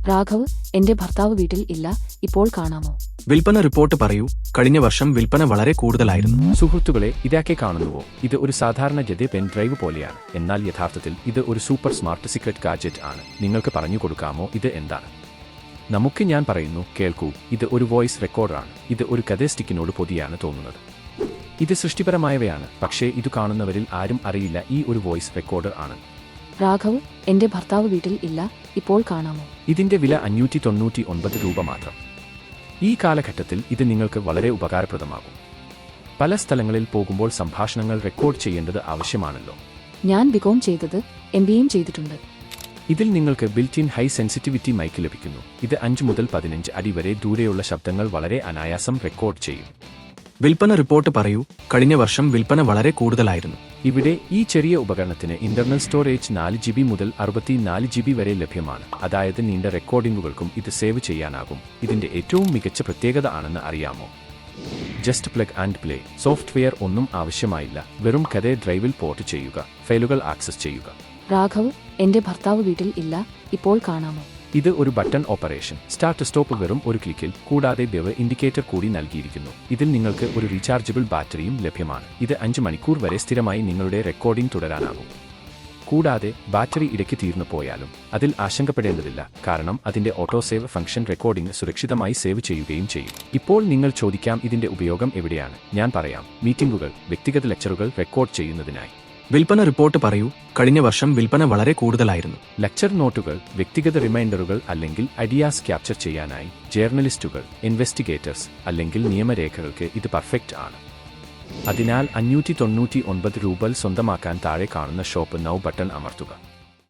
രാഘവ്, എന്റെ ഭർത്താവ് വീട്ടിൽ ഇല്ല, ഇപ്പോൾ കാണാമോ? വിൽപ്പന റിപ്പോർട്ട് പറയൂ. കഴിഞ്ഞ വർഷം വിൽപ്പന വളരെ കൂടുതലായിരുന്നു. സുഹൃത്തുക്കളെ, ഇതൊക്കെ കാണുന്നുവോ? ഇത് ഒരു സാധാരണ ജെതെ പെൻ ഡ്രൈവ് പോലെയാണ്. എന്നാൽ യഥാർത്ഥത്തിൽ ഇത് ഒരു സൂപ്പർ സ്മാർട്ട് സീക്രട്ട് ഗാഡ്ജറ്റ് ആണ്. നിങ്ങൾക്ക് പറഞ്ഞു കൊടുക്കാമോ ഇത് എന്താണ്? ഞാൻ പറയുന്നു, കേൾക്കൂ. ഇത് ഒരു വോയിസ് റെക്കോർഡറാണ്. ഇത് ഒരു കഥ പൊതിയാണ് തോന്നുന്നത്. ഇത് സൃഷ്ടിപരമായവയാണ്, പക്ഷേ ഇത് കാണുന്നവരിൽ ആരും അറിയില്ല ഈ ഒരു വോയിസ് റെക്കോർഡർ ആണ്. രാഘവ്, എന്റെ ഭർത്താവ് വീട്ടിൽ ഇല്ല, ഇപ്പോൾ കാണാമോ? ഇതിന്റെ വില 599 രൂപ മാത്രം. ഈ കാലഘട്ടത്തിൽ ഇത് നിങ്ങൾക്ക് വളരെ ഉപകാരപ്രദമാകും. പല സ്ഥലങ്ങളിൽ പോകുമ്പോൾ സംഭാഷണങ്ങൾ റെക്കോർഡ് ചെയ്യേണ്ടത് ആവശ്യമാണല്ലോ. ഞാൻ ബികോം ചെയ്തത്, MBA ചെയ്തിട്ടുണ്ട്. ഇതിൽ നിങ്ങൾക്ക് built in high sensitivity mic ലഭിക്കുന്നു. ഇത് 5 മുതൽ 15 അടി വരെ ദൂരെയുള്ള ശബ്ദങ്ങൾ വളരെ അനായാസം റെക്കോർഡ് ചെയ്യും. വിൽപ്പന റിപ്പോർട്ട് പറയൂ. കഴിഞ്ഞ വർഷം വിൽപ്പന വളരെ കൂടുതലായിരുന്നു. ഇവിടെ ഈ ചെറിയ ഉപകരണത്തിന് ഇന്റർണൽ സ്റ്റോറേജ് 4GB മുതൽ 64GB വരെ ലഭ്യമാണ്. അതായത് നീണ്ട റെക്കോർഡിംഗുകൾക്കും ഇത് സേവ് ചെയ്യാനാകും. ഇതിന്റെ ഏറ്റവും മികച്ച പ്രത്യേകത ആണെന്ന് അറിയാമോ? Just plug and play. Software ഒന്നും ആവശ്യമായില്ല. വെറും കഥ ഡ്രൈവിൽ പോർട്ട് ചെയ്യുക, ഫയലുകൾ ആക്സസ് ചെയ്യുക. രാഘവ്, എന്റെ ഭർത്താവ് വീട്ടിൽ ഇല്ല, ഇപ്പോൾ കാണാമോ? ഇത് ഒരു ബട്ടൺ ഓപ്പറേഷൻ. സ്റ്റാർട്ട് സ്റ്റോപ്പ് വെറും ഒരു ക്ലിക്കിൽ. കൂടാതെ ബെവ് ഇൻഡിക്കേറ്റർ കൂടി നൽകിയിരിക്കുന്നു. ഇതിൽ നിങ്ങൾക്ക് ഒരു റീചാർജബിൾ ബാറ്ററിയും ലഭ്യമാണ്. ഇത് 5 മണിക്കൂർ വരെ സ്ഥിരമായി നിങ്ങളുടെ റെക്കോർഡിംഗ് തുടരാനാകും. കൂടാതെ ബാറ്ററി ഇടയ്ക്ക് തീർന്നു പോയാലും അതിൽ ആശങ്കപ്പെടേണ്ടതില്ല, കാരണം അതിന്റെ ഓട്ടോ സേവ് ഫംഗ്ഷൻ റെക്കോർഡിംഗ് സുരക്ഷിതമായി സേവ് ചെയ്യുകയും ചെയ്യും. ഇപ്പോൾ നിങ്ങൾ ചോദിക്കാം, ഇതിന്റെ ഉപയോഗം എവിടെയാണ്? ഞാൻ പറയാം. മീറ്റിംഗുകൾ, വ്യക്തിഗത ലെക്ചറുകൾ റെക്കോർഡ് ചെയ്യുന്നതിനായി. വിൽപ്പന റിപ്പോർട്ട് പറയൂ. കഴിഞ്ഞ വർഷം വിൽപ്പന വളരെ കൂടുതലായിരുന്നു. ലെക്ചർ നോട്ടുകൾ, വ്യക്തിഗത റിമൈൻഡറുകൾ അല്ലെങ്കിൽ ഐഡിയാസ് ക്യാപ്ചർ ചെയ്യാനായി. ജേർണലിസ്റ്റുകൾ, ഇൻവെസ്റ്റിഗേറ്റേഴ്സ് അല്ലെങ്കിൽ നിയമരേഖകൾക്ക് ഇത് പെർഫെക്റ്റ് ആണ്. അതിനാൽ 599 രൂപ സ്വന്തമാക്കാൻ താഴെ കാണുന്ന ഷോപ്പ് നൗ ബട്ടൺ അമർത്തുക.